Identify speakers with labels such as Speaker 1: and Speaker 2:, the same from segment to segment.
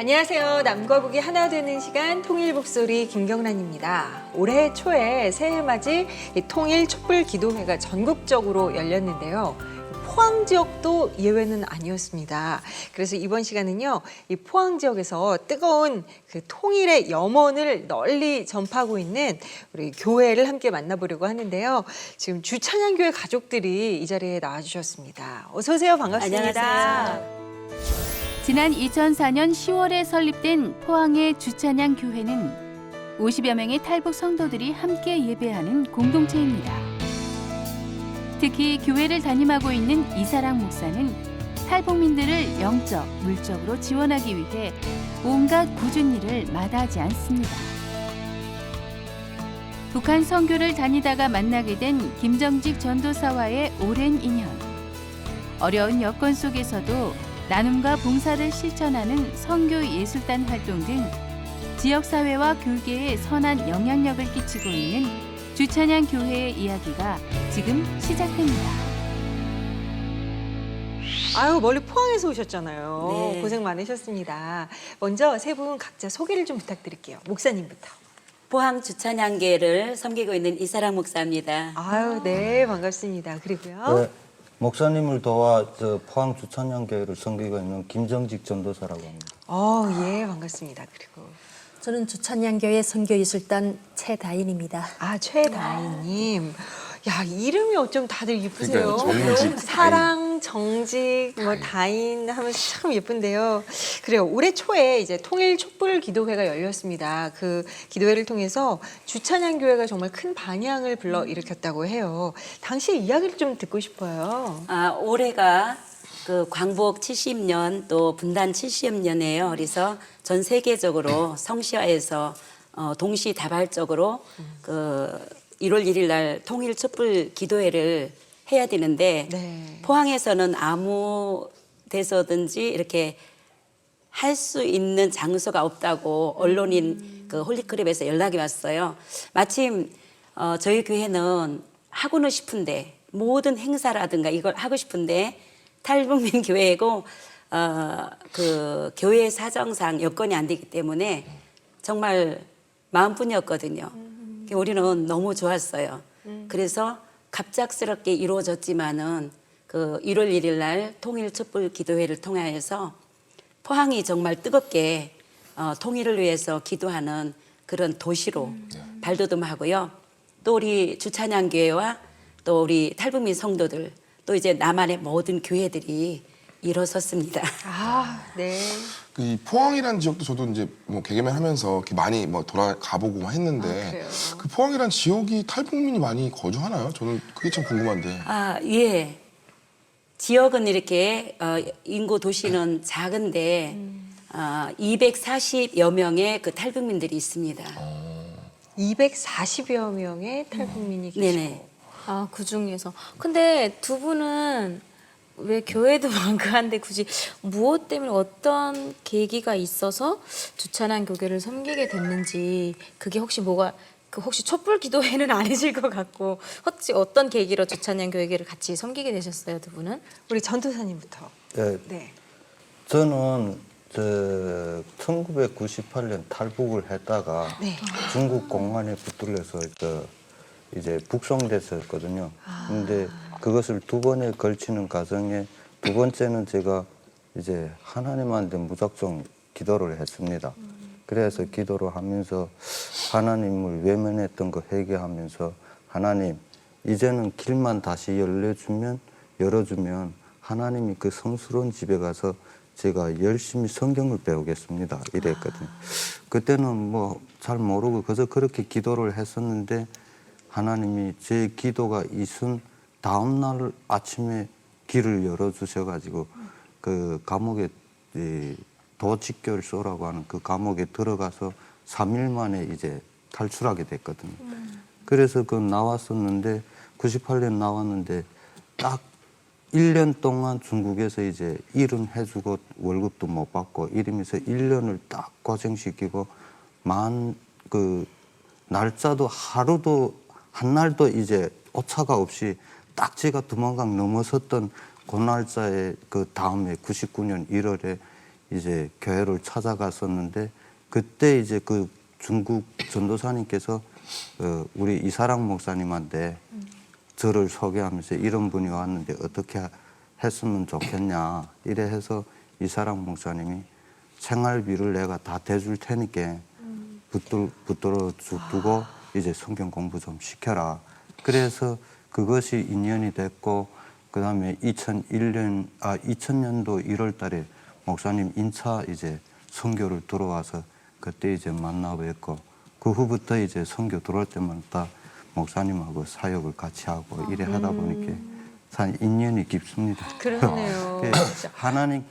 Speaker 1: 안녕하세요. 남과 북이 하나 되는 시간 통일 목소리 김경란입니다. 올해 초에 새해 맞이 통일 촛불 기도회가 전국적으로 열렸는데요. 포항 지역도 예외는 아니었습니다. 그래서 이번 시간은요, 이 포항 지역에서 뜨거운 그 통일의 염원을 널리 전파하고 있는 우리 교회를 함께 만나보려고 하는데요. 지금 주찬양교회 가족들이 이 자리에 나와주셨습니다. 어서 오세요. 반갑습니다.
Speaker 2: 안녕하세요.
Speaker 3: 지난 2004년 10월에 설립된 포항의 주찬양 교회는 50여 명의 탈북 성도들이 함께 예배하는 공동체입니다. 특히 교회를 담임하고 있는 이사랑 목사는 탈북민들을 영적, 물적으로 지원하기 위해 온갖 굳은 일을 마다하지 않습니다. 북한 선교를 다니다가 만나게 된 김정직 전도사와의 오랜 인연. 어려운 여건 속에서도 나눔과 봉사를 실천하는 선교 예술단 활동 등 지역사회와 교계에 선한 영향력을 끼치고 있는 주찬양 교회의 이야기가 지금 시작됩니다.
Speaker 1: 아유, 멀리 포항에서 오셨잖아요.
Speaker 2: 네.
Speaker 1: 고생 많으셨습니다. 먼저 세 분 각자 소개를 좀 부탁드릴게요. 목사님부터.
Speaker 2: 포항 주찬양교회를 섬기고 있는 이사랑 목사입니다.
Speaker 1: 아유, 네, 반갑습니다. 그리고요.
Speaker 4: 네, 목사님을 도와 포항 주찬양교회를 섬기고 있는 김정직 전도사라고 합니다.
Speaker 1: 예, 반갑습니다. 그리고
Speaker 5: 저는 주찬양교회 선교예술단 최다인입니다.
Speaker 1: 최다희님. 야, 이름이 어쩜 다들 이쁘세요.
Speaker 6: 그러니까요, 정직,
Speaker 1: 사랑, 정직, 다인 하면 참 예쁜데요. 그래요. 올해 초에 이제 통일 촛불 기도회가 열렸습니다. 그 기도회를 통해서 주찬양교회가 정말 큰 반향을 불러일으켰다고 해요. 당시 이야기를 좀 듣고 싶어요.
Speaker 2: 올해가 그 광복 70년 또 분단 70년이에요. 그래서 전 세계적으로 성시화해서 동시다발적으로 그 1월 1일 날 통일 촛불 기도회를 해야 되는데
Speaker 1: 네.
Speaker 2: 포항에서는 아무 데서든지 이렇게 할 수 있는 장소가 없다고 언론인 그 홀리클럽에서 연락이 왔어요. 마침 저희 교회는 하고는 싶은데 모든 행사라든가 이걸 하고 싶은데 탈북민 교회고 그 교회 사정상 여건이 안 되기 때문에 정말 마음뿐이었거든요. 우리는 너무 좋았어요. 그래서 갑작스럽게 이루어졌지만은 그 1월 1일 날 통일 촛불 기도회를 통하여서 포항이 정말 뜨겁게 통일을 위해서 기도하는 그런 도시로 발돋움하고요. 또 우리 주찬양교회와 또 우리 탈북민 성도들 또 이제 남한의 모든 교회들이 일어섰습니다.
Speaker 1: 네.
Speaker 6: 이 포항이라는 지역도 저도 이제 뭐 개개만 하면서 이렇게 많이 뭐 돌아가보고 했는데
Speaker 1: 그래요?
Speaker 6: 그 포항이라는 지역이 탈북민이 많이 거주하나요? 저는 그게 참 궁금한데.
Speaker 2: 예. 지역은 이렇게 인구 도시는 작은데 240여 명의 그 탈북민들이 있습니다.
Speaker 1: 240여 명의 탈북민이 계시고.
Speaker 2: 네네.
Speaker 5: 그 중에서. 근데 두 분은 왜 교회도 많고 한데 굳이 무엇 때문에 어떤 계기가 있어서 주찬양 교회를 섬기게 됐는지 그게 혹시 혹시 촛불 기도회는 아니실 것 같고 혹시 어떤 계기로 주찬양 교회를 같이 섬기게 되셨어요, 두 분은?
Speaker 1: 우리 전도사님부터.
Speaker 4: 네,
Speaker 1: 네.
Speaker 4: 저는 1998년 탈북을 했다가
Speaker 1: 네.
Speaker 4: 중국 공안에 붙들려서 이제 북송됐었거든요. 근데 그것을 두 번에 걸치는 과정에 두 번째는 제가 이제 하나님한테 무작정 기도를 했습니다. 그래서 기도를 하면서 하나님을 외면했던 거 회개하면서 하나님 이제는 길만 다시 열어주면 하나님이 그 성스러운 집에 가서 제가 열심히 성경을 배우겠습니다. 이랬거든요. 그때는 뭐 잘 모르고 그저 그렇게 기도를 했었는데 하나님이 제 기도가 있은 다음 날 아침에 길을 열어주셔가지고 그 감옥에 도직결소라고 하는 그 감옥에 들어가서 3일 만에 이제 탈출하게 됐거든요. 그래서 나왔었는데 98년 나왔는데 딱 1년 동안 중국에서 이제 일은 해주고 월급도 못 받고 이러면서 1년을 딱 고생시키고 날짜도 하루도 한 날도 이제 오차가 없이 딱 제가 두만강 넘어섰던 그 날짜에 그 다음에 99년 1월에 이제 교회를 찾아갔었는데 그때 이제 그 중국 전도사님께서 우리 이사랑 목사님한테 저를 소개하면서 이런 분이 왔는데 어떻게 했으면 좋겠냐 이래 해서 이사랑 목사님이 생활비를 내가 다 대줄 테니까 붙들어 두고 이제 성경 공부 좀 시켜라. 그래서 그것이 인연이 됐고 그다음에 2000년도 1월 달에 목사님 인차 이제 선교를 들어와서 그때 이제 만나 뵙고 그 후부터 이제 선교 들어올 때마다 목사님하고 사역을 같이 하고 이래 하다 보니까 참 인연이 깊습니다.
Speaker 1: 그러네요.
Speaker 4: 하나님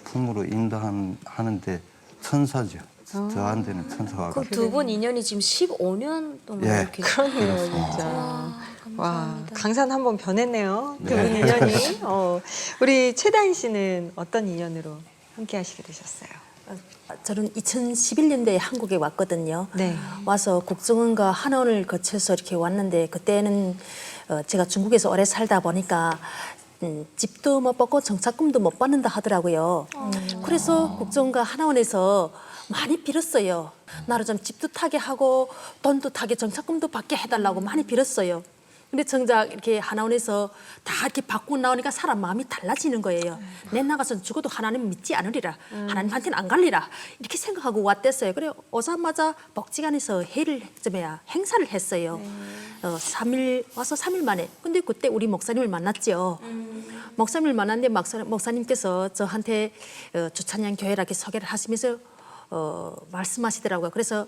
Speaker 4: 품으로 인도하는데 천사죠. 저한테는 천사가
Speaker 5: 그럼 두 분 인연이 지금 15년 동안
Speaker 4: 예.
Speaker 5: 이렇게
Speaker 1: 그러네요, 진짜. 와,
Speaker 5: 감사합니다.
Speaker 1: 강산 한번 변했네요. 두 분 인연이. 우리 최다인 씨는 어떤 인연으로 함께 하시게 되셨어요?
Speaker 7: 저는 2011년도에 한국에 왔거든요.
Speaker 1: 네.
Speaker 7: 와서 국정원과 한원을 거쳐서 이렇게 왔는데 그때는 제가 중국에서 오래 살다 보니까 집도 못 받고 정착금도 못 받는다 하더라고요. 그래서 국정원과 한원에서 많이 빌었어요. 나를 좀 집도 타게 하고 돈도 타게 정착금도 받게 해달라고 많이 빌었어요. 근데 정작 이렇게 하나원에서 다 이렇게 받고 나오니까 사람 마음이 달라지는 거예요. 내 나가서 죽어도 하나님 믿지 않으리라. 하나님한테는 안 갈리라. 이렇게 생각하고 왔댔어요. 그래 오자마자 복지관에서 행사를 했어요. 3일 와서 3일 만에. 근데 그때 우리 목사님을 만났죠. 목사님을 만났는데 목사님께서 저한테 주찬양 교회라고 소개를 하시면서 말씀하시더라고요. 그래서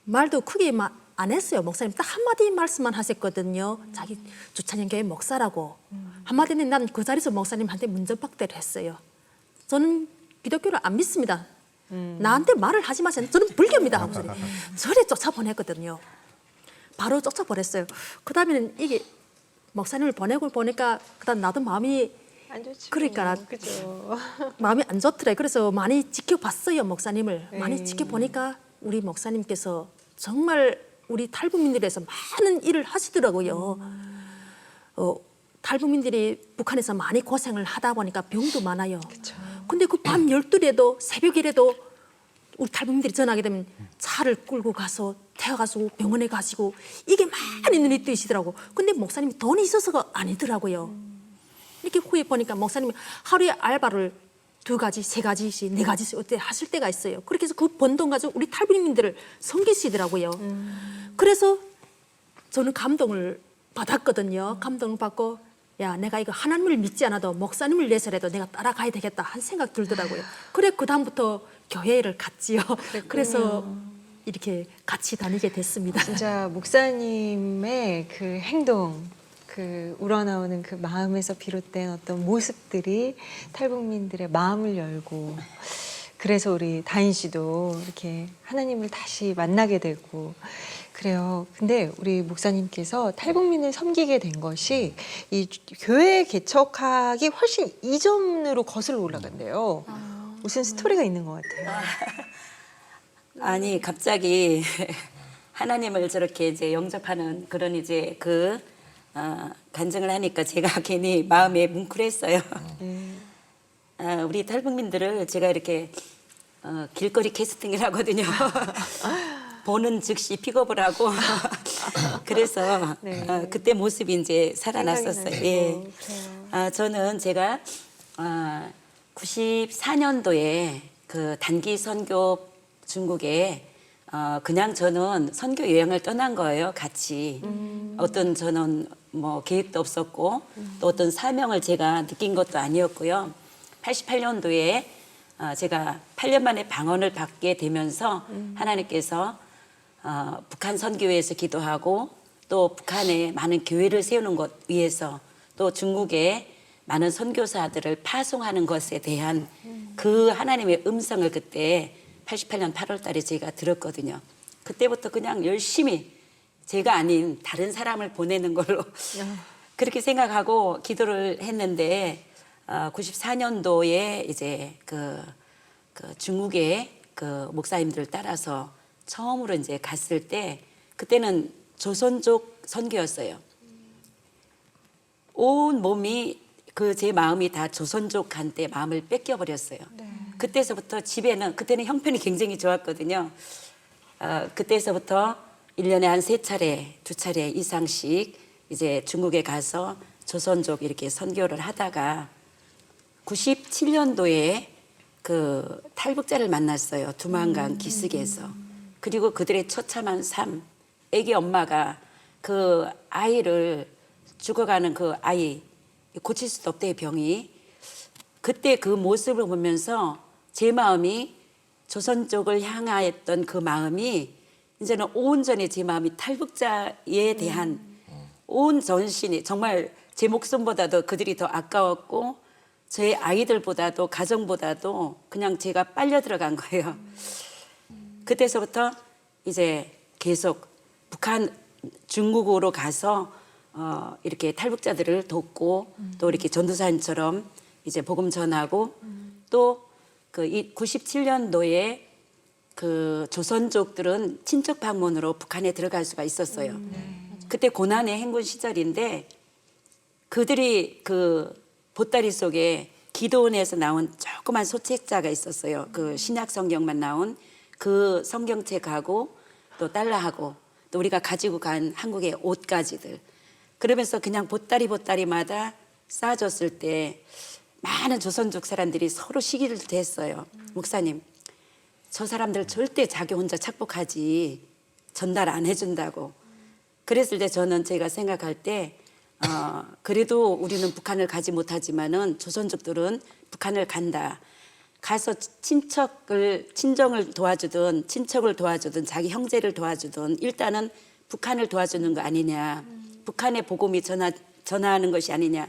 Speaker 7: 말도 크게 안 했어요. 목사님 딱 한마디 말씀만 하셨거든요. 자기 주찬양 교회 목사라고. 한마디는 난 그 자리에서 목사님한테 문전박대를 했어요. 저는 기독교를 안 믿습니다. 나한테 말을 하지 마세요. 저는 불교입니다. 하고 저래 쫓아보냈거든요. 바로 쫓아보냈어요. 그 다음에는 이게 목사님을 보내고 보니까 그다음 나도 마음이
Speaker 1: 안 좋죠.
Speaker 7: 그러니까
Speaker 1: 그죠.
Speaker 7: 마음이 안 좋더래. 그래서 많이 지켜봤어요, 목사님을. 많이
Speaker 1: 네.
Speaker 7: 지켜보니까 우리 목사님께서 정말 우리 탈북민들에서 많은 일을 하시더라고요. 탈북민들이 북한에서 많이 고생을 하다 보니까 병도 많아요. 근데 그 밤 12시에도 새벽이라도 우리 탈북민들이 전화하게 되면 차를 끌고 가서 태워가지고 병원에 가시고 이게 많이 눈이 뜨이시더라고. 근데 목사님이 돈이 있어서가 아니더라고요. 이렇게 후에 보니까 목사님이 하루에 알바를 2가지, 3가지씩, 4가지씩 어때 하실 때가 있어요. 그렇게 해서 그 번 돈 가지고 우리 탈북민들을 섬기시더라고요. 그래서 저는 감동을 받았거든요. 감동을 받고 야 내가 이거 하나님을 믿지 않아도 목사님을 위해서라도 내가 따라가야 되겠다 한 생각 들더라고요. 그래 그 다음부터 교회를 갔지요. 그래서 이렇게 같이 다니게 됐습니다.
Speaker 1: 진짜 목사님의 그 행동, 그 우러나오는 그 마음에서 비롯된 어떤 모습들이 탈북민들의 마음을 열고 그래서 우리 다인 씨도 이렇게 하나님을 다시 만나게 되고 그래요. 근데 우리 목사님께서 탈북민을 섬기게 된 것이 이 교회 개척하기 훨씬 이전으로 거슬러 올라간대요. 무슨 스토리가 있는 것 같아요.
Speaker 2: 아니 갑자기 하나님을 저렇게 이제 영접하는 그런 이제 그 간증을 하니까 제가 괜히 마음에 뭉클했어요. 우리 탈북민들을 제가 이렇게 길거리 캐스팅을 하거든요. 보는 즉시 픽업을 하고 그래서
Speaker 1: 네.
Speaker 2: 그때 모습이 이제 살아났었어요.
Speaker 1: 생각이
Speaker 2: 예.
Speaker 1: 나시고, 그래요.
Speaker 2: 저는 제가 94년도에 그 단기 선교 중국에 그냥 저는 선교 여행을 떠난 거예요, 같이. 어떤 저는 뭐 계획도 없었고 또 어떤 사명을 제가 느낀 것도 아니었고요. 88년도에 제가 8년 만에 방언을 받게 되면서 하나님께서 북한 선교회에서 기도하고 또 북한에 많은 교회를 세우는 것 위해서 또 중국에 많은 선교사들을 파송하는 것에 대한 그 하나님의 음성을 그때 88년 8월 달에 제가 들었거든요. 그때부터 그냥 열심히 제가 아닌 다른 사람을 보내는 걸로 그렇게 생각하고 기도를 했는데 94년도에 이제 그 중국의 그 목사님들을 따라서 처음으로 이제 갔을 때 그때는 조선족 선교였어요. 온 몸이 그 제 마음이 다 조선족한테 마음을 뺏겨버렸어요. 그때서부터 집에는 그때는 형편이 굉장히 좋았거든요. 그때서부터 1년에 한 3차례, 2차례 이상씩 이제 중국에 가서 조선족 이렇게 선교를 하다가 97년도에 그 탈북자를 만났어요. 두만강 기슭에서. 그리고 그들의 처참한 삶, 애기 엄마가 그 아이를 죽어가는 그 아이 고칠 수도 없대요, 병이. 그때 그 모습을 보면서 제 마음이 조선족을 향하였던 그 마음이 이제는 온전히 제 마음이 탈북자에 대한 온 전신이 정말 제 목숨보다도 그들이 더 아까웠고 제 아이들보다도 가정보다도 그냥 제가 빨려 들어간 거예요. 그때서부터 이제 계속 북한 중국으로 가서 이렇게 탈북자들을 돕고 또 이렇게 전도사님처럼 이제 복음 전하고 또 그 97년도에 그 조선족들은 친척 방문으로 북한에 들어갈 수가 있었어요. 그때 고난의 행군 시절인데 그들이 그 보따리 속에 기도원에서 나온 조그만 소책자가 있었어요. 그 신약 성경만 나온 그 성경책하고 또 달러하고 또 우리가 가지고 간 한국의 옷가지들. 그러면서 그냥 보따리마다 쌓아줬을 때 많은 조선족 사람들이 서로 시기를 했어요. 목사님, 저 사람들 절대 자기 혼자 착복하지 전달 안 해준다고. 그랬을 때 저는 제가 생각할 때 그래도 우리는 북한을 가지 못하지만은 조선족들은 북한을 간다. 가서 친정을 도와주든 친척을 도와주든 자기 형제를 도와주든 일단은 북한을 도와주는 거 아니냐. 북한의 복음이 전하는 것이 아니냐.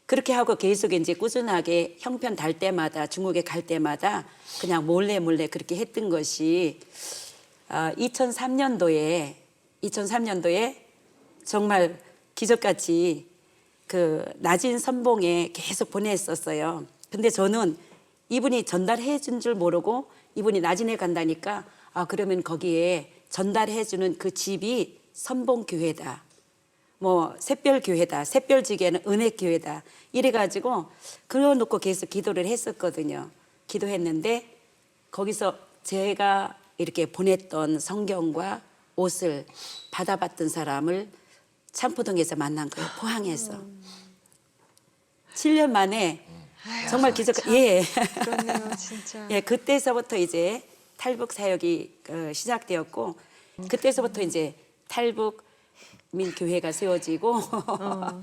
Speaker 2: 그렇게 하고 계속 이제 꾸준하게 형편 달 때마다 중국에 갈 때마다 그냥 몰래 그렇게 했던 것이 2003년도에 정말 기적같이 그 낮은 선봉에 계속 보냈었어요. 근데 저는 이분이 전달해 준 줄 모르고 이분이 나진에 간다니까 그러면 거기에 전달해 주는 그 집이 선봉교회다. 뭐 샛별교회다. 샛별지교회는 은혜교회다. 이래가지고 그려놓고 계속 기도를 했었거든요. 기도했는데 거기서 제가 이렇게 보냈던 성경과 옷을 받아봤던 사람을 참포동에서 만난 거예요. 포항에서. 7년 만에 정말 기적. 예.
Speaker 1: 그렇네요, 진짜.
Speaker 2: 예, 그때서부터 이제 탈북 사역이 시작되었고 그때서부터 이제 탈북민 교회가 세워지고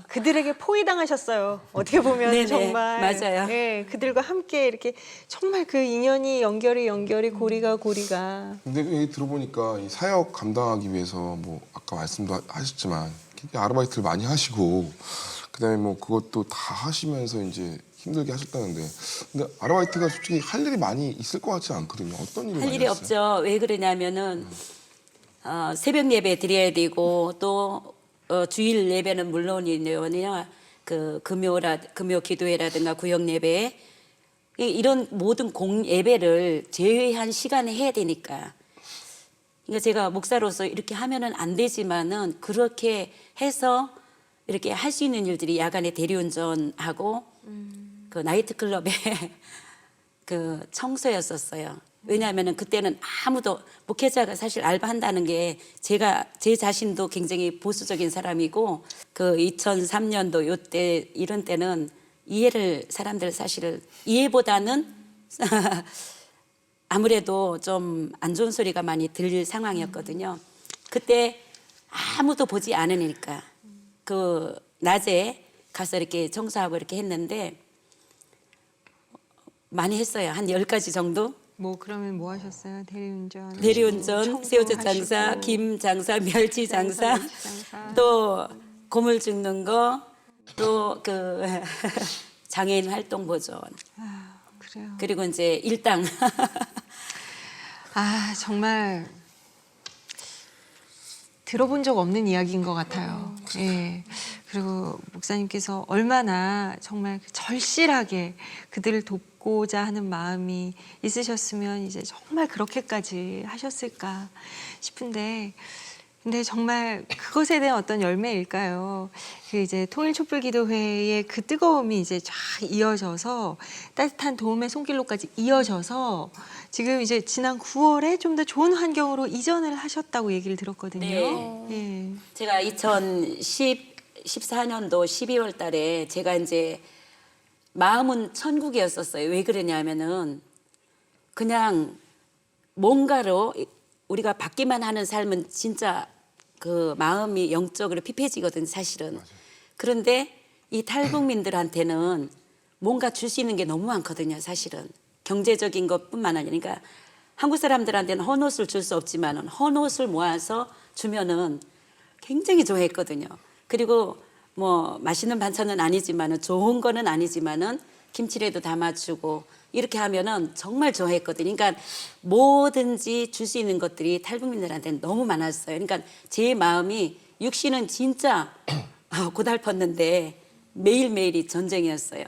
Speaker 1: 그들에게 포위당하셨어요. 어떻게 보면
Speaker 2: 네네,
Speaker 1: 정말.
Speaker 2: 맞아요.
Speaker 1: 예, 그들과 함께 이렇게 정말 그 인연이 연결이 고리가.
Speaker 6: 근데 얘기 들어보니까 이 사역 감당하기 위해서 뭐 아까 말씀도 하셨지만 아르바이트를 많이 하시고 그다음에 뭐 그것도 다 하시면서 이제 힘들게 하셨다는데 근데 아르바이트가 솔직히 할 일이 많이 있을 것 같지 않거든요. 어떤 일을
Speaker 2: 할
Speaker 6: 많이
Speaker 2: 일이
Speaker 6: 하셨어요?
Speaker 2: 없죠. 왜 그러냐면은 새벽 예배 드려야 되고 또 주일 예배는 물론이냐 그 금요 기도회라든가 구역 예배 이런 모든 예배를 제외한 시간에 해야 되니까. 그러니까 제가 목사로서 이렇게 하면은 안 되지만은 그렇게 해서 이렇게 할 수 있는 일들이 야간에 대리운전하고 그 나이트클럽에 그 청소였었어요. 왜냐하면은 그때는 아무도 목회자가 사실 알바한다는 게 제 자신도 굉장히 보수적인 사람이고 그 2003년도 요때 이런 때는 사람들 사실 이해보다는 아무래도 좀 안 좋은 소리가 많이 들릴 상황이었거든요. 그때 아무도 보지 않으니까 그 낮에 가서 이렇게 청소하고 이렇게 했는데 많이 했어요. 한 10가지 정도.
Speaker 1: 뭐 그러면 뭐 하셨어요? 대리운전,
Speaker 2: 대리운전, 새우젓 장사, 김 장사, 멸치 장사, 또 고물 줍는 거, 또 그 장애인 활동 보존.
Speaker 1: 그래요.
Speaker 2: 그리고 이제 일당.
Speaker 1: 정말 들어본 적 없는 이야기인 것 같아요. 예. 그리고 목사님께서 얼마나 정말 절실하게 그들을 돕고자 하는 마음이 있으셨으면 이제 정말 그렇게까지 하셨을까 싶은데 근데 정말 그것에 대한 어떤 열매일까요? 그 이제 통일촛불기도회의 그 뜨거움이 이제 쫙 이어져서 따뜻한 도움의 손길로까지 이어져서 지금 이제 지난 9월에 좀 더 좋은 환경으로 이전을 하셨다고 얘기를 들었거든요.
Speaker 2: 네.
Speaker 1: 예.
Speaker 2: 제가 2014년도 12월 달에 제가 이제 마음은 천국이었었어요. 왜 그러냐면은 그냥 뭔가로 우리가 받기만 하는 삶은 진짜 그 마음이 영적으로 피폐해지거든 사실은. 그런데 이 탈북민들한테는 뭔가 줄 수 있는 게 너무 많거든요 사실은. 경제적인 것뿐만 아니라 그러니까 한국 사람들한테는 헌옷을 줄 수 없지만은 헌옷을 모아서 주면은 굉장히 좋아했거든요. 그리고 뭐 맛있는 반찬은 아니지만은 좋은 거는 아니지만은 김치라도 담아주고 이렇게 하면은 정말 좋아했거든요. 그러니까 뭐든지 줄 수 있는 것들이 탈북민들한테는 너무 많았어요. 그러니까 제 마음이 육신은 진짜 고달펐는데 매일매일이 전쟁이었어요.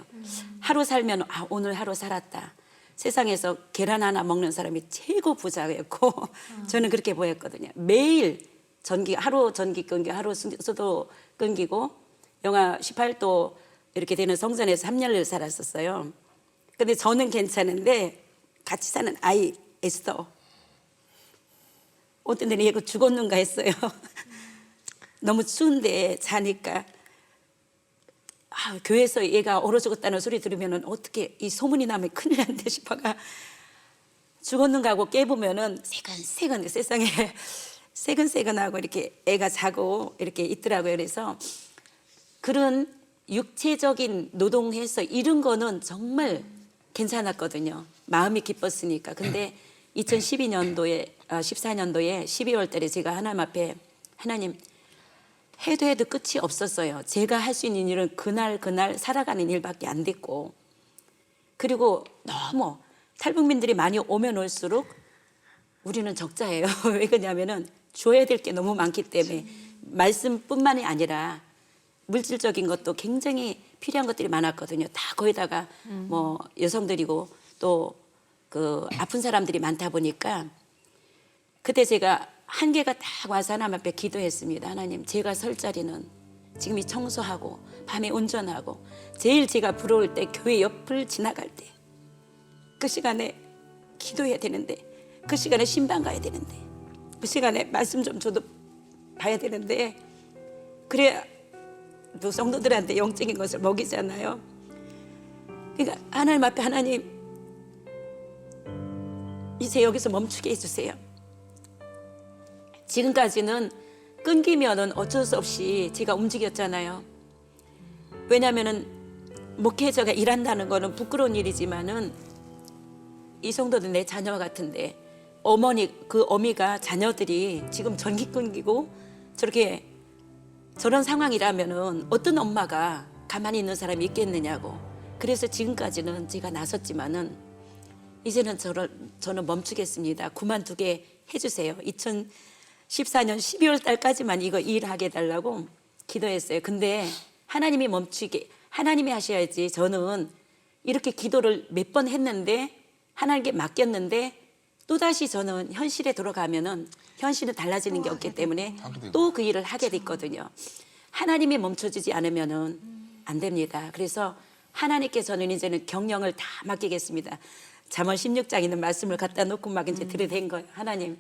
Speaker 2: 하루 살면 오늘 하루 살았다. 세상에서 계란 하나 먹는 사람이 최고 부자였고 저는 그렇게 보였거든요. 매일 하루 전기 끊기고 하루 수도 끊기고 영하 18도 이렇게 되는 성전에서 3년을 살았었어요. 근데 저는 괜찮은데 같이 사는 아이 에스더 어떤 데는 얘가 죽었는가 했어요. 너무 추운데 자니까 교회에서 얘가 얼어 죽었다는 소리 들으면 어떻게 이 소문이 나면 큰일 난다 싶어가 죽었는가 하고 깨보면은 세근세근 세상에 세근세근하고 이렇게 애가 자고 이렇게 있더라고요. 그래서 그런 육체적인 노동해서 이런 거는 정말 괜찮았거든요. 마음이 기뻤으니까. 근데 2012년도에 14년도에 12월 달에 제가 하나님 앞에 하나님 해도 끝이 없었어요. 제가 할 수 있는 일은 그날 살아가는 일밖에 안 됐고 그리고 너무 탈북민들이 많이 오면 올수록 우리는 적자예요. 왜 그러냐면은 줘야 될 게 너무 많기 때문에 말씀뿐만이 아니라 물질적인 것도 굉장히 필요한 것들이 많았거든요. 다 거기다가 뭐 여성들이고 또 그 아픈 사람들이 많다 보니까 그때 제가 한계가 딱 와서 하나님 앞에 기도했습니다. 하나님, 제가 설 자리는 지금 이 청소하고 밤에 운전하고 제일 제가 부러울 때 교회 옆을 지나갈 때 그 시간에 기도해야 되는데 그 시간에 신방 가야 되는데 그 시간에 말씀 좀 줘도 봐야 되는데 그래야 또 성도들한테 영적인 것을 먹이잖아요. 그러니까 하나님 앞에 하나님 이제 여기서 멈추게 해주세요. 지금까지는 끊기면은 어쩔 수 없이 제가 움직였잖아요. 왜냐하면은 목회자가 일한다는 거는 부끄러운 일이지만은 이 성도들 내 자녀 같은데 그 어미가 자녀들이 지금 전기 끊기고 저렇게 저런 상황이라면은 어떤 엄마가 가만히 있는 사람이 있겠느냐고. 그래서 지금까지는 제가 나섰지만은 이제는 저는 멈추겠습니다. 그만두게 해주세요. 2014년 12월 달까지만 이거 일하게 해달라고 기도했어요. 근데 하나님이 하나님이 하셔야지. 저는 이렇게 기도를 몇 번 했는데 하나님께 맡겼는데 또다시 저는 현실에 돌아가면은 현실은 달라지는 게 없기 때문에 또 그 일을 하게 됐거든요. 하나님이 멈춰주지 않으면은 안 됩니다. 그래서 하나님께서는 이제는 경영을 다 맡기겠습니다. 잠언 16장 있는 말씀을 갖다 놓고 막 이제 들이댄 거예요. 하나님,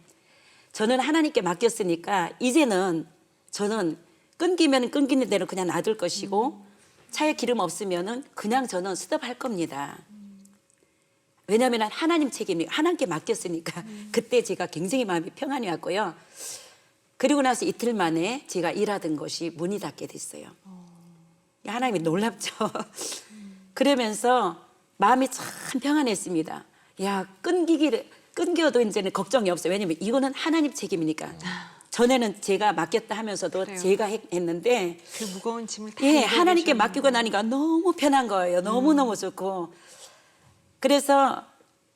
Speaker 2: 저는 하나님께 맡겼으니까 이제는 저는 끊기면 끊기는 대로 그냥 놔둘 것이고 차에 기름 없으면은 그냥 저는 스톱할 겁니다. 왜냐하면 하나님 책임이 하나님께 맡겼으니까 그때 제가 굉장히 마음이 평안이 왔고요. 그리고 나서 이틀 만에 제가 일하던 것이 문이 닫게 됐어요. 하나님이 놀랍죠. 그러면서 마음이 참 평안했습니다. 야, 끊겨도 이제는 걱정이 없어요. 왜냐면 이거는 하나님 책임이니까. 전에는 제가 맡겼다 하면서도
Speaker 1: 그래요.
Speaker 2: 제가 했는데
Speaker 1: 그 무거운 짐을 다
Speaker 2: 예,
Speaker 1: 이겨내셨네요.
Speaker 2: 하나님께 맡기고 나니까 너무 편한 거예요. 너무너무 좋고. 그래서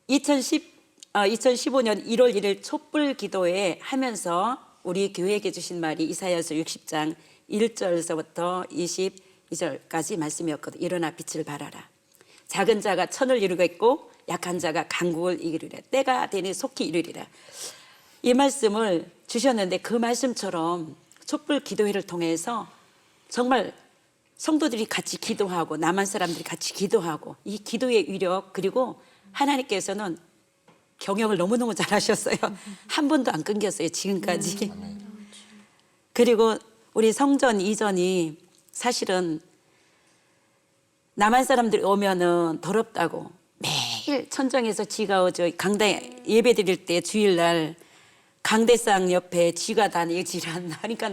Speaker 2: 2015년 1월 1일 촛불 기도회 하면서 우리 교회에게 주신 말이 이사야서 60장 1절에서부터 22절까지 말씀이었거든요. 일어나 빛을 발하라. 작은 자가 천을 이루겠고 약한 자가 강국을 이루리라. 때가 되니 속히 이루리라. 이 말씀을 주셨는데 그 말씀처럼 촛불 기도회를 통해서 정말 성도들이 같이 기도하고 남한 사람들이 같이 기도하고 이 기도의 위력 그리고 하나님께서는 경영을 너무너무 잘하셨어요. 한 번도 안 끊겼어요. 지금까지. 그리고 우리 성전 이전이 사실은 남한 사람들이 오면은 더럽다고 매일 천정에서 쥐가 오죠. 강당 예배 드릴 때 주일날 강대상 옆에 쥐가 다니지란 하니까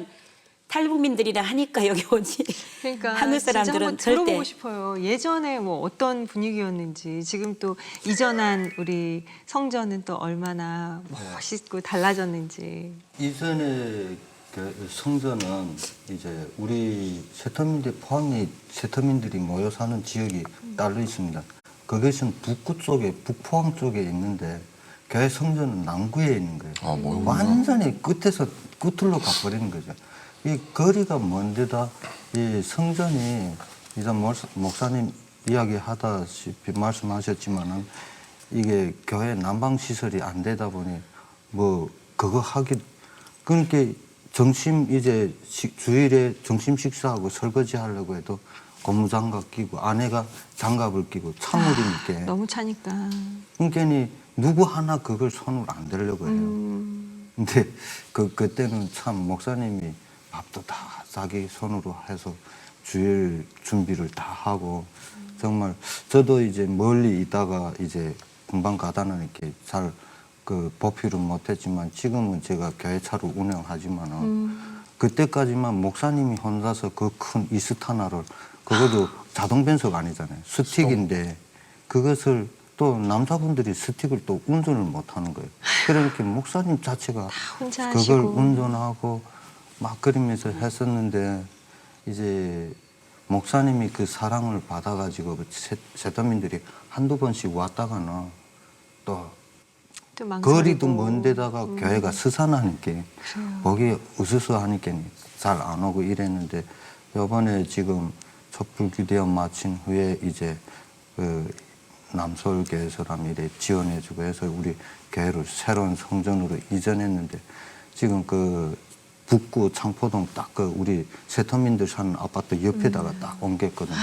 Speaker 2: 탈북민들이라 하니까 여기 오지.
Speaker 1: 그러니까
Speaker 2: 한국
Speaker 1: 진짜
Speaker 2: 사람들은
Speaker 1: 한번
Speaker 2: 절대
Speaker 1: 들어보고 싶어요. 예전에 뭐 어떤 분위기였는지 지금 또 이전한 우리 성전은 또 얼마나 멋있고 달라졌는지.
Speaker 4: 이전에 그 성전은 이제 우리 세터민들 포항에 세터민들이 모여 사는 지역이 따로 있습니다. 그것은 북구 쪽에 북포항 쪽에 있는데 교회 성전은 남구에 있는 거예요.
Speaker 6: 아, 뭐구나.
Speaker 4: 완전히 끝에서 끝으로 가버리는 거죠. 이 거리가 먼데다 이 성전이 이제 목사님 이야기하다시피 말씀하셨지만은 이게 교회 난방 시설이 안 되다 보니 뭐 그거 하기 그러니까 점심 이제 주일에 점심 식사하고 설거지 하려고 해도 고무장갑 끼고 아내가 장갑을 끼고 찬물이니까
Speaker 1: 너무 차니까.
Speaker 4: 그러니까 누구 하나 그걸 손을 안 대려고 해요. 근데 그때는 참 목사님이 밥도 다 자기 손으로 해서 주일 준비를 다 하고 정말 저도 이제 멀리 있다가 이제 금방 가다 나니까 잘 그 보필은 못했지만 지금은 제가 교회 차로 운영하지만은 그때까지만 목사님이 혼자서 그 큰 이스타나를 그것도 자동 변속 아니잖아요. 스틱인데 그것을 또 남자분들이 스틱을 또 운전을 못하는 거예요. 그러니까 목사님 자체가
Speaker 1: 혼자
Speaker 4: 그걸
Speaker 1: 하시고.
Speaker 4: 운전하고 막 그러면서 했었는데 이제 목사님이 그 사랑을 받아가지고 세터민들이 한두 번씩 왔다가는 또
Speaker 1: 또 망설이고.
Speaker 4: 거리도 먼 데다가 교회가 스산하니까 거기 으스스하니까 잘 안 오고 이랬는데 이번에 지금 촛불기대회 마친 후에 이제 그 남서울교회 사람이 이래 지원해주고 해서 우리 교회를 새로운 성전으로 이전했는데 지금 그 북구 창포동 딱 그 우리 세터민들 사는 아파트 옆에다가 딱 옮겼거든요.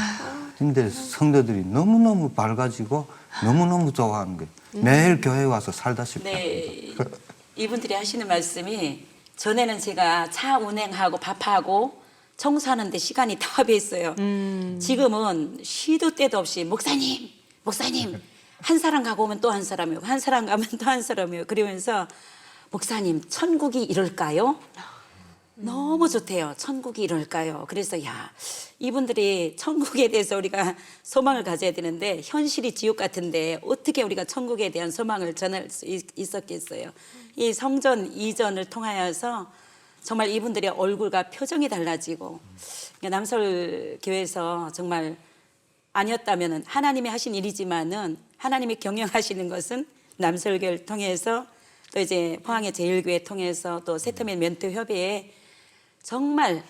Speaker 4: 근데 성도들이 너무너무 밝아지고 너무너무 좋아하는 거예요. 매일 교회 와서 살다시피
Speaker 2: 네, 이분들이 하시는 말씀이 전에는 제가 차 운행하고 밥하고 청소하는데 시간이 다 배했어요. 지금은 시도 때도 없이 목사님 한 사람 가고 오면 또 한 사람이고 한 사람 가면 또 한 사람이고 그러면서 목사님 천국이 이럴까요? 너무 좋대요. 천국이 이럴까요? 그래서 야 이분들이 천국에 대해서 우리가 소망을 가져야 되는데 현실이 지옥 같은데 어떻게 우리가 천국에 대한 소망을 전할 수 있었겠어요. 이 성전 이전을 통하여서 정말 이분들의 얼굴과 표정이 달라지고 남서울 교회에서 정말 아니었다면은 하나님이 하신 일이지만은 하나님이 경영하시는 것은 남서울교회를 통해서 또 이제 포항의 제일교회 통해서 또 세터민 멘토 협의회 정말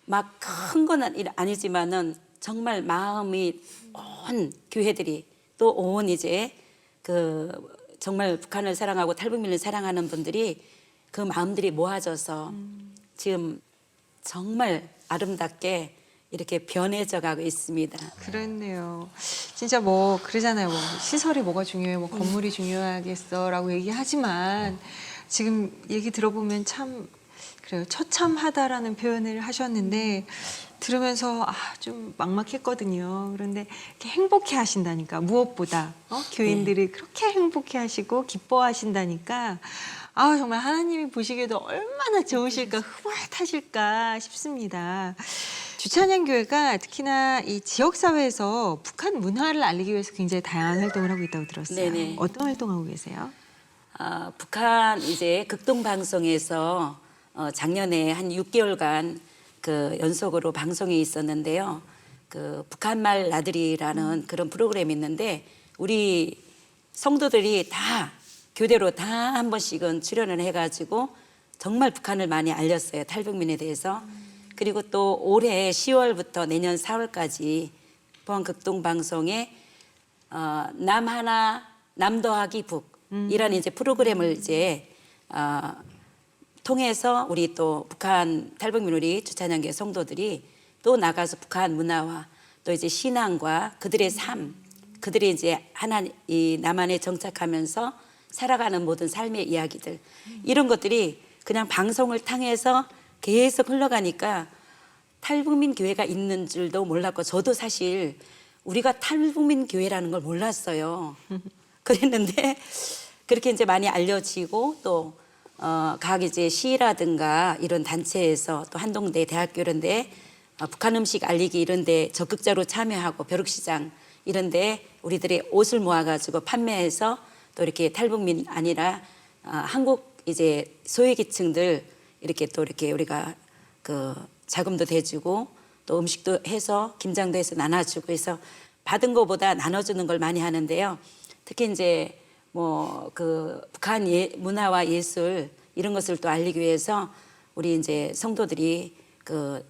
Speaker 2: 막 큰 건 아니지만은 정말 마음이 온 교회들이 또 온 이제 그 정말 북한을 사랑하고 탈북민을 사랑하는 분들이 그 마음들이 모아져서 지금 정말 아름답게 이렇게 변해져 가고 있습니다.
Speaker 1: 그랬네요. 진짜 뭐 그러잖아요. 뭐 시설이 뭐가 중요해, 뭐 건물이 중요하겠어라고 얘기하지만 지금 얘기 들어보면 참 그래요. 처참하다라는 표현을 하셨는데 들으면서 좀 막막했거든요. 그런데 이렇게 행복해 하신다니까 무엇보다 교인들이 그렇게 행복해 하시고 기뻐하신다니까 정말 하나님이 보시기에도 얼마나 좋으실까 흐뭇하실까 싶습니다. 주찬양교회가 특히나 이 지역사회에서 북한 문화를 알리기 위해서 굉장히 다양한 활동을 하고 있다고 들었어요.
Speaker 2: 네네.
Speaker 1: 어떤 활동하고 계세요?
Speaker 2: 북한 이제 극동방송에서 작년에 한 6개월간 그 연속으로 방송이 있었는데요. 그 북한말 나들이라는 그런 프로그램이 있는데 우리 성도들이 다 교대로 다 한 번씩은 출연을 해가지고 정말 북한을 많이 알렸어요. 탈북민에 대해서. 그리고 또 올해 10월부터 내년 4월까지 포항 극동방송에 남 하나 남 더하기 북 이라는 이제 프로그램을 이제 통해서 우리 또 북한 탈북민 우리 주찬양교회 성도들이 또 나가서 북한 문화와 또 이제 신앙과 그들의 삶, 그들이 이제 이 남한에 정착하면서 살아가는 모든 삶의 이야기들 이런 것들이 그냥 방송을 통해서 계속 흘러가니까 탈북민 교회가 있는 줄도 몰랐고 저도 사실 우리가 탈북민 교회라는 걸 몰랐어요. 그랬는데 그렇게 이제 많이 알려지고 또 각 이제 시라든가 이런 단체에서 또 한동대 대학교 이런데 북한 음식 알리기 이런데 적극적으로 참여하고 벼룩시장 이런데 우리들이 옷을 모아가지고 판매해서 또 이렇게 탈북민 아니라 한국 이제 소외계층들 이렇게 또 이렇게 우리가 그 자금도 대주고 또 음식도 해서 김장도 해서 나눠주고 해서 받은 것보다 나눠주는 걸 많이 하는데요. 특히 이제 뭐 그 북한 문화와 예술 이런 것을 또 알리기 위해서 우리 이제 성도들이 그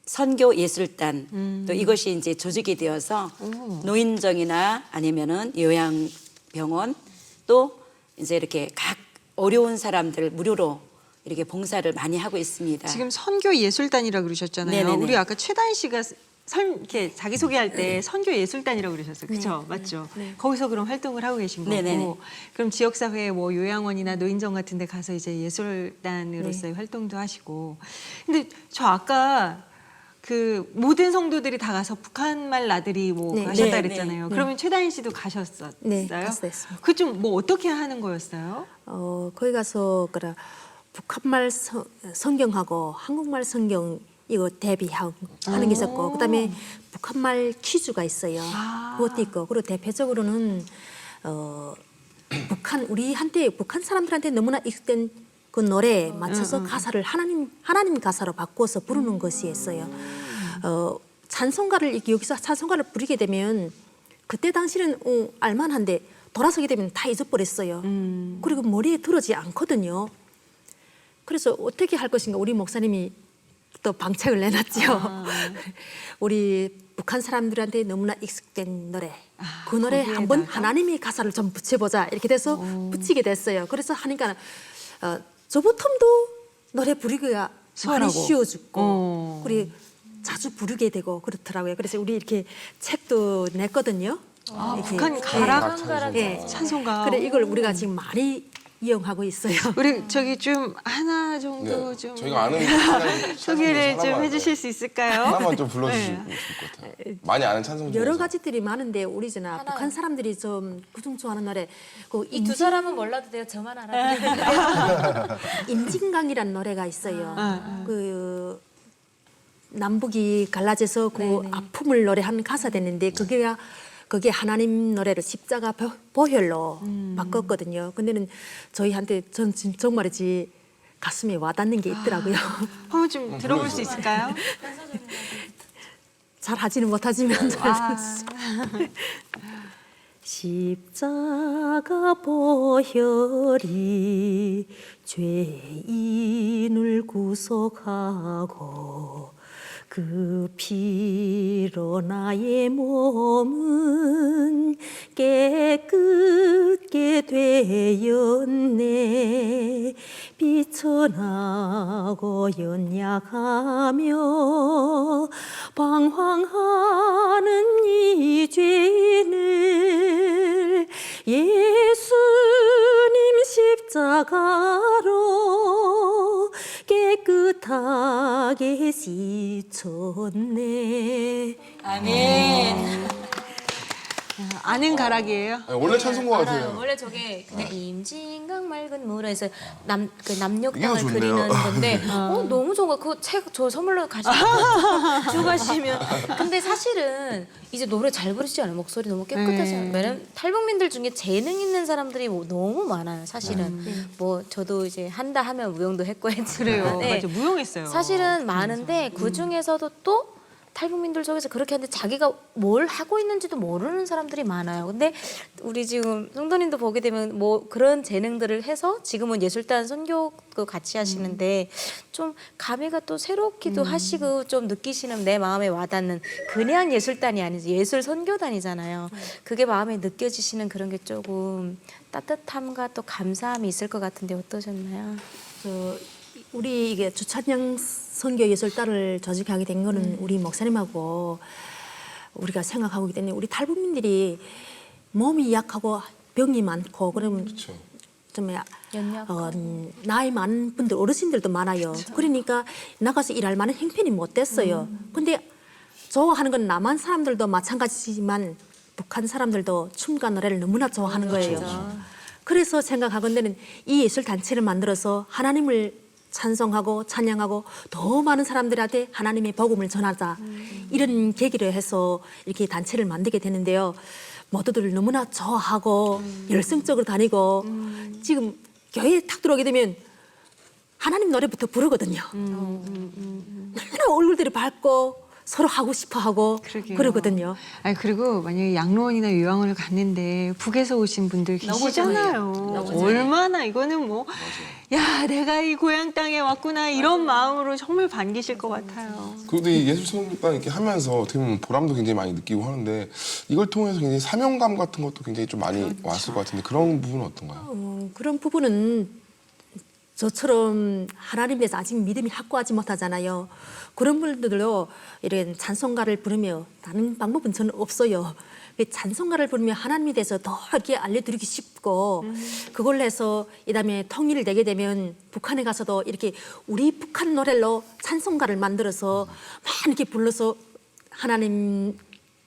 Speaker 2: 선교 예술단 또 이것이 이제 조직이 되어서 노인정이나 아니면은 요양병원 또 이제 이렇게 각 어려운 사람들 무료로 이렇게 봉사를 많이 하고 있습니다.
Speaker 1: 지금 선교 예술단이라고 그러셨잖아요.
Speaker 2: 네네네.
Speaker 1: 우리 아까 최다인 씨가 이렇게 자기 소개할 때 선교 예술단이라고 그러셨어요. 그렇죠? 맞죠? 거기서 그럼 활동을 하고 계신 거고.
Speaker 2: 네네네.
Speaker 1: 그럼 지역 사회 뭐 요양원이나 노인정 같은 데 가서 이제 예술단으로서의 활동도 하시고. 근데 저 아까 그 모든 성도들이 다 가서 북한말 나들이 뭐
Speaker 7: 네.
Speaker 1: 하셨다
Speaker 2: 네,
Speaker 1: 그랬잖아요. 그러면 최다인 씨도 가셨었어요?
Speaker 7: 네, 갔었습니다.
Speaker 1: 그 좀 뭐 어떻게 하는 거였어요?
Speaker 7: 거기 가서 그래 북한말 성경하고 한국말 성경 이거 대비하는 게 있었고 그다음에 북한말 퀴즈가 있어요. 그것도 있고 그리고 대표적으로는 우리 한때 북한 사람들한테 너무나 익숙된 그 노래에 맞춰서 가사를 하나님 가사로 바꿔서 부르는 것이 있어요. 찬송가를 여기서 찬송가를 부르게 되면 그때 당시는 알만한데 돌아서게 되면 다 잊어버렸어요. 그리고 머리에 들어지 않거든요. 그래서 어떻게 할 것인가 우리 목사님이 또 방책을 내놨죠. 우리 북한 사람들한테 너무나 익숙된 노래. 그 노래 한번 하나님이 가사를 좀 붙여보자. 이렇게 돼서 붙이게 됐어요. 그래서 하니까 저부터도 노래 부르기가 많이 쉬워졌고 그리고 자주 부르게 되고 그렇더라고요. 그래서 우리 이렇게 책도 냈거든요. 이렇게.
Speaker 1: 북한 가락
Speaker 7: 네.
Speaker 1: 찬송가.
Speaker 7: 그래 이걸 우리가 지금 많이 이용하고 있어요.
Speaker 1: 우리 저기 좀 하나 정도
Speaker 6: 네,
Speaker 1: 좀
Speaker 6: 저희가 아는
Speaker 1: 소개를 좀
Speaker 6: 하나만
Speaker 1: 해주실 수 있을까요?
Speaker 6: 하나만 좀 불러주시고 좋을 것 같아요. 많이 아는 찬송 중에서.
Speaker 7: 여러 가지들이 많은데 우리 북한 사람들이 좀 구중 좋아하는 노래
Speaker 5: 이 두 사람은 몰라도 돼요. 저만 알아요.
Speaker 7: 임진강이라는 노래가 있어요. 그 남북이 갈라져서 그 아픔을 노래하는 가사 됐는데 그게 하나님 노래를 십자가 보혈로 바꿨거든요. 근데는 저희한테 전 정말이지 가슴에 와닿는 게 있더라고요.
Speaker 1: 한번 좀 들어볼 수 있을까요?
Speaker 7: 잘 하지는 못하지만 십자가 보혈이 죄인을 구속하고 그 피로 나의 몸은 깨끗게 되었네. 비천하고 연약하며 방황하는 이 죄인을 예수님 십자가로 깨끗하게 씻었네.
Speaker 2: 아멘.
Speaker 1: 아는 가락이에요?
Speaker 6: 아니, 원래 찬송가 같아요.
Speaker 5: 원래 저게 그냥 임진강 맑은 물에서 그
Speaker 6: 이게
Speaker 5: 남녘땅을
Speaker 6: 더 좋네요.
Speaker 5: 그리는 건데 너무 좋은 거 그거 책 저 선물로 주고 가시면 근데 사실은 이제 노래 잘 부르시지 않아요? 목소리 너무 깨끗하잖아요. 왜냐면 탈북민들 중에 재능 있는 사람들이 너무 많아요. 사실은 뭐 저도 이제 한다 하면 무용도 했고 했지만
Speaker 1: 그래요.
Speaker 5: 네.
Speaker 1: 맞아, 무용했어요.
Speaker 5: 사실은 많은데 그 중에서도 또 탈북민들 속에서 그렇게 하는데 자기가 뭘 하고 있는지도 모르는 사람들이 많아요. 근데 우리 지금 성도님도 보게 되면 뭐 그런 재능들을 해서 지금은 예술단 선교도 같이 하시는데 좀 감회가 또 새롭기도 하시고 좀 느끼시는 내 마음에 와닿는 그냥 예술단이 아니지 예술 선교단이잖아요. 그게 마음에 느껴지시는 그런 게 조금 따뜻함과 또 감사함이 있을 것 같은데 어떠셨나요?
Speaker 7: 우리 이게 주찬양 선교 예술단을 조직하게 된 거는 우리 목사님하고 우리가 생각하고 있기 때문에 우리 탈북민들이 몸이 약하고 병이 많고 그러면
Speaker 6: 그렇죠.
Speaker 7: 좀
Speaker 5: 연약하고.
Speaker 7: 나이 많은 분들 어르신들도 많아요. 그러니까 나가서 일할 만한 형편이 못 됐어요. 근데 좋아하는 건 남한 사람들도 마찬가지지만 북한 사람들도 춤과 노래를 너무나 좋아하는 거예요. 그래서 생각하건대는 이 예술 단체를 만들어서 하나님을 찬송하고 찬양하고 더 많은 사람들한테 하나님의 복음을 전하자 이런 계기를 해서 이렇게 단체를 만들게 되는데요. 모두들 너무나 좋아하고 열성적으로 다니고 지금 교회에 탁 들어오게 되면 하나님 노래부터 부르거든요. 얼마나 얼굴들이 밝고 서로 하고 싶어하고
Speaker 1: 그러게요.
Speaker 7: 그러거든요.
Speaker 1: 아니 그리고 만약에 양로원이나 요양원을 갔는데 북에서 오신 분들
Speaker 2: 너무
Speaker 1: 계시잖아요.
Speaker 2: 좋아해요. 너무
Speaker 1: 얼마나 이거는 뭐 야 내가 이 고향 땅에 왔구나 이런 마음으로 정말 반기실 것 같아요.
Speaker 6: 그런데 이 예술선교단 이렇게 하면서 어떻게 보면 보람도 굉장히 많이 느끼고 하는데 이걸 통해서 굉장히 사명감 같은 것도 굉장히 좀 많이 왔을 것 같은데 그런 부분은 어떤가요?
Speaker 7: 그런 부분은 저처럼 하나님에 대해서 아직 믿음이 확고하지 못하잖아요. 그런 분들도 이런 찬송가를 부르며 다른 방법은 저는 없어요. 그 찬송가를 부르며 하나님에 대해서 더 이렇게 알려드리기 쉽고 그걸 해서 이다음에 통일을 되게 되면 북한에 가서도 이렇게 우리 북한 노래로 찬송가를 만들어서 막 이렇게 불러서 하나님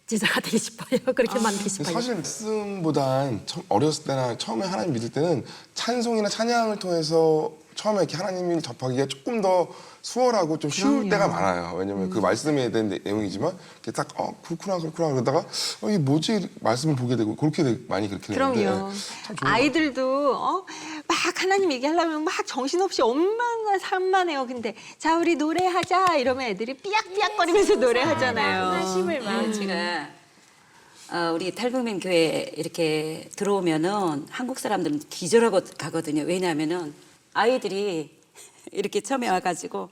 Speaker 7: 제자가 되고 싶어요. 그렇게 만들고 싶어요.
Speaker 6: 사실 말씀보단 어렸을 때나 처음에 하나님 믿을 때는 찬송이나 찬양을 통해서 처음에 이렇게 하나님을 접하기가 조금 더 수월하고 좀 쉬울 때가 많아요. 왜냐면 그 말씀에 대한 내용이지만 이렇게 딱 그렇구나 그러다가 이게 뭐지 말씀을 보게 되고 많이 그렇게 되는데
Speaker 1: 그럼요.
Speaker 6: 참 좋은
Speaker 1: 아이들도 막 하나님 얘기하려면 막 정신없이 엄마나 산만해요. 근데 자 우리 노래하자 이러면 애들이 삐약삐약거리면서 노래하잖아요.
Speaker 5: 하심을 막
Speaker 2: 제가 우리 탈북민 교회 이렇게 들어오면은 한국 사람들은 기절하고 가거든요. 왜냐하면은 아이들이 이렇게 처음에 와가지고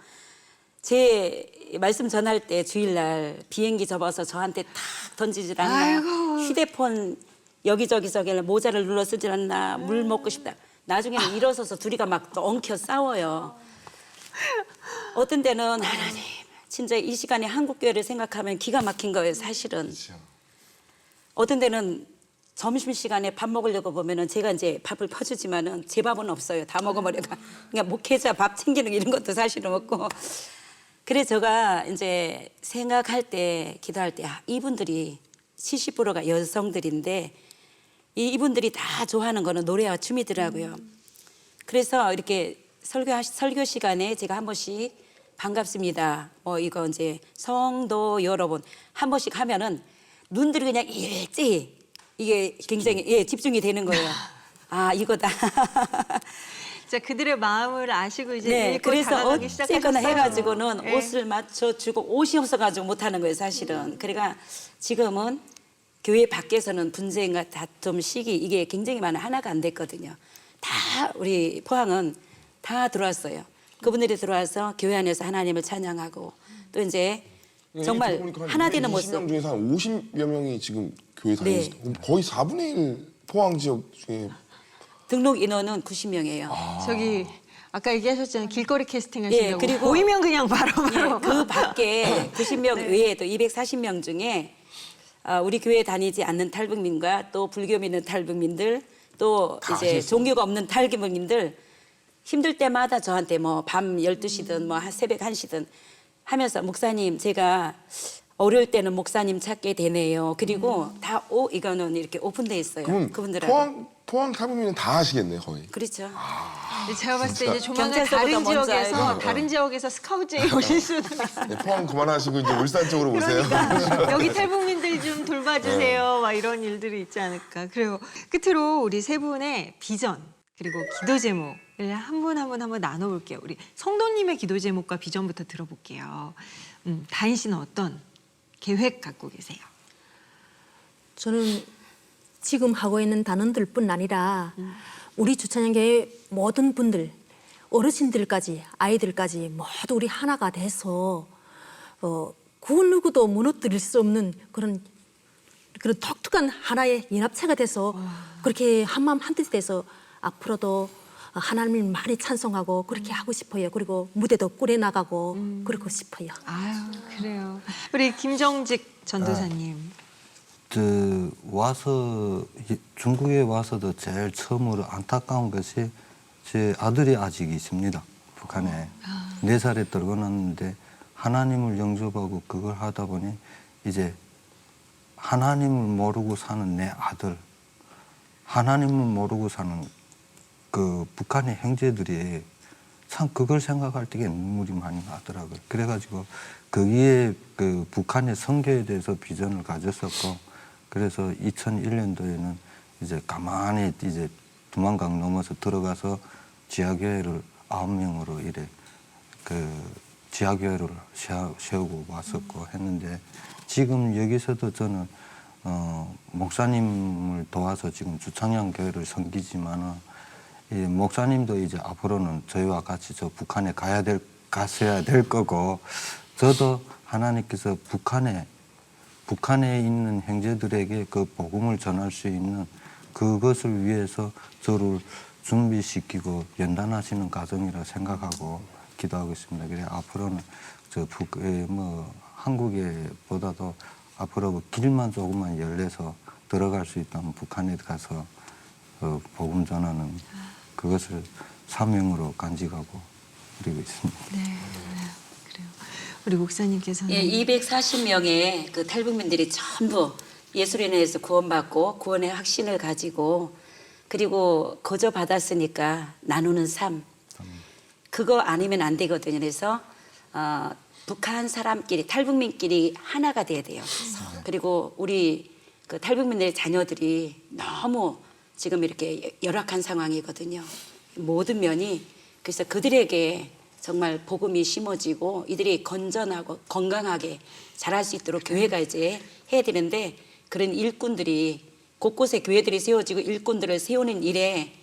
Speaker 2: 제 말씀 전할 때 주일날 비행기 접어서 저한테 탁 던지질 않나. 휴대폰 여기저기 모자를 눌러 쓰질 않나. 물 먹고 싶다. 나중에는 일어서서 둘이가 막 또 엉켜 싸워요. 어떤 때는 하나님 진짜 이 시간에 한국 교회를 생각하면 기가 막힌 거예요. 사실은. 어떤 데는 점심시간에 밥 먹으려고 보면은 제가 이제 밥을 퍼주지만은 제 밥은 없어요. 다 먹어버려가. 그러니까 목회자 밥 챙기는 이런 것도 사실은 없고. 그래서 제가 이제 생각할 때, 기도할 때, 이분들이 70%가 여성들인데 이분들이 다 좋아하는 거는 노래와 춤이더라고요. 그래서 이렇게 설교 시간에 제가 한 번씩 반갑습니다. 이거 이제 성도 여러분 한 번씩 하면은 눈들이 그냥 일제히 이게 굉장히 집중이 되는 거예요. 아 이거다.
Speaker 1: 자 그들의 마음을 아시고 이제
Speaker 2: 네,
Speaker 1: 읽고
Speaker 2: 그래서
Speaker 1: 다가가기
Speaker 2: 어쨌거나
Speaker 1: 시작하셨어요.
Speaker 2: 해가지고는
Speaker 1: 네.
Speaker 2: 옷을 맞춰주고 옷이 없어가지고 못하는 거예요, 사실은. 그러니까 지금은 교회 밖에서는 분쟁과 다툼, 시기 이게 굉장히 많아 하나가 안 됐거든요. 다 우리 포항은 다 들어왔어요. 그분들이 들어와서 교회 안에서 하나님을 찬양하고 또 이제 정말 하나 되는
Speaker 6: 20명
Speaker 2: 모습.
Speaker 6: 중에서 한 50여 명이 지금 교회
Speaker 2: 네.
Speaker 6: 다니시죠. 거의 4분의 1 포항 지역 중에
Speaker 2: 등록 인원은 90명이에요.
Speaker 1: 저기 아까 얘기하셨잖아요. 길거리 캐스팅
Speaker 2: 예,
Speaker 1: 하신다고.
Speaker 2: 그리고-
Speaker 1: 보이면 그냥 바로.
Speaker 2: 그 밖에 90명 외에도 240명 중에 우리 교회 다니지 않는 탈북민과 또 불교 믿는 탈북민들 또
Speaker 6: 다
Speaker 2: 이제
Speaker 6: 하셨어요.
Speaker 2: 종교가 없는 탈북민들 힘들 때마다 저한테 뭐 밤 12시든 뭐 새벽 1시든 하면서 목사님 제가 어려울 때는 목사님 찾게 되네요. 그리고 다 이거는 이렇게 오픈돼 있어요.
Speaker 6: 그러면
Speaker 2: 그분들하고.
Speaker 6: 포항 탈북민은 다 하시겠네요 거의.
Speaker 2: 그렇죠.
Speaker 1: 제가 봤을 때 이제 조만간
Speaker 2: 경찰서보다 먼저
Speaker 1: 다른 지역에서 스카우트에 오실 수도 있어요.
Speaker 6: 네, 포항 그만하시고 이제 울산 쪽으로 오세요.
Speaker 1: 그러니까 여기 탈북민들 좀 돌봐주세요. 막 이런 일들이 있지 않을까. 그리고 끝으로 우리 세 분의 비전 그리고 기도 제목을 한 분 한번 나눠볼게요. 우리 성도님의 기도 제목과 비전부터 들어볼게요. 다인 씨는 어떤 계획 갖고 계세요?
Speaker 7: 저는 지금 하고 있는 단원들뿐 아니라 우리 주찬양교회 모든 분들, 어르신들까지 아이들까지 모두 우리 하나가 돼서 그 누구도 무너뜨릴 수 없는 그런 독특한 하나의 연합체가 돼서 그렇게 한마음 한뜻이 돼서 앞으로도 하나님을 많이 찬송하고 그렇게 하고 싶어요. 그리고 무대도 꾸려나가고 그러고 싶어요.
Speaker 1: 아유, 그래요. 우리 김정직 전도사님.
Speaker 4: 와서 중국에 와서도 제일 처음으로 안타까운 것이 제 아들이 아직 있습니다. 북한에 4살에 떨궈놨는데 하나님을 영접하고 그걸 하다 보니 이제 하나님을 모르고 사는 내 아들, 하나님을 모르고 사는 그 북한의 형제들이 참 그걸 생각할 때에 눈물이 많이 나더라고요. 그래가지고 거기에 그 북한의 선교에 대해서 비전을 가졌었고, 그래서 2001년도에는 이제 가만히 이제 두만강 넘어서 들어가서 지하교회를 9명으로 이래 그 지하교회를 세우고 왔었고 했는데, 지금 여기서도 저는 목사님을 도와서 지금 주창양 교회를 섬기지만은 이 목사님도 이제 앞으로는 저희와 같이 저 북한에 갔어야 될 거고, 저도 하나님께서 북한에 있는 형제들에게 그 복음을 전할 수 있는 그것을 위해서 저를 준비시키고 연단하시는 과정이라 생각하고 기도하고 있습니다. 그래 앞으로는 한국에보다도 앞으로 길만 조금만 열려서 들어갈 수 있다면 북한에 가서 복음 전하는 그것을 사명으로 간직하고 그리고 있습니다.
Speaker 1: 네, 그래요. 우리 목사님께서는
Speaker 2: 240명의 그 탈북민들이 전부 예수로 인해서 구원받고 구원의 확신을 가지고, 그리고 거저 받았으니까 나누는 삶, 그거 아니면 안 되거든요. 그래서 북한 사람끼리, 탈북민끼리 하나가 돼야 돼요. 그리고 우리 그 탈북민들의 자녀들이 너무 지금 이렇게 열악한 상황이거든요. 모든 면이. 그래서 그들에게 정말 복음이 심어지고 이들이 건전하고 건강하게 자랄 수 있도록 교회가 이제 해야 되는데, 그런 일꾼들이 곳곳에 교회들이 세워지고 일꾼들을 세우는 일에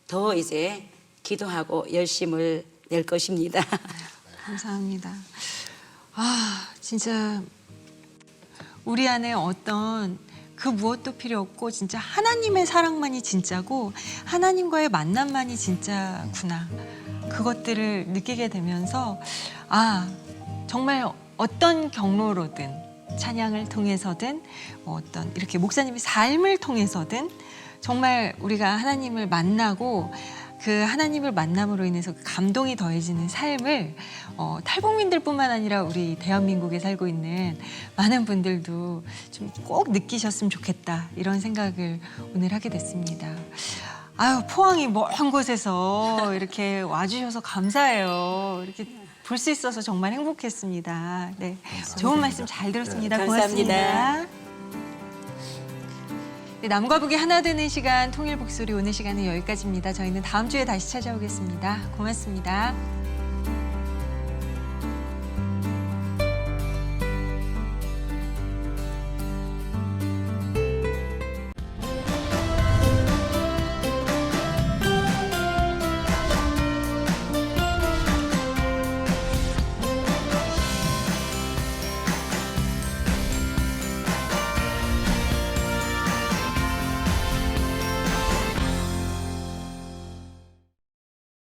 Speaker 2: 더 이제 기도하고 열심을 낼 것입니다.
Speaker 1: 감사합니다. 아, 진짜 우리 안에 어떤 그 무엇도 필요 없고 진짜 하나님의 사랑만이 진짜고 하나님과의 만남만이 진짜구나. 그것들을 느끼게 되면서 정말 어떤 경로로든 찬양을 통해서든 어떤 이렇게 목사님의 삶을 통해서든 정말 우리가 하나님을 만나고 그 하나님을 만남으로 인해서 감동이 더해지는 삶을 탈북민들뿐만 아니라 우리 대한민국에 살고 있는 많은 분들도 좀 꼭 느끼셨으면 좋겠다, 이런 생각을 오늘 하게 됐습니다. 아유, 포항이 먼 곳에서 이렇게 와주셔서 감사해요. 이렇게 볼 수 있어서 정말 행복했습니다. 네, 좋은 말씀 잘 들었습니다.
Speaker 2: 감사합니다.
Speaker 1: 고맙습니다. 네, 남과 북이 하나 되는 시간 통일 목소리, 오늘 시간은 여기까지입니다. 저희는 다음 주에 다시 찾아오겠습니다. 고맙습니다.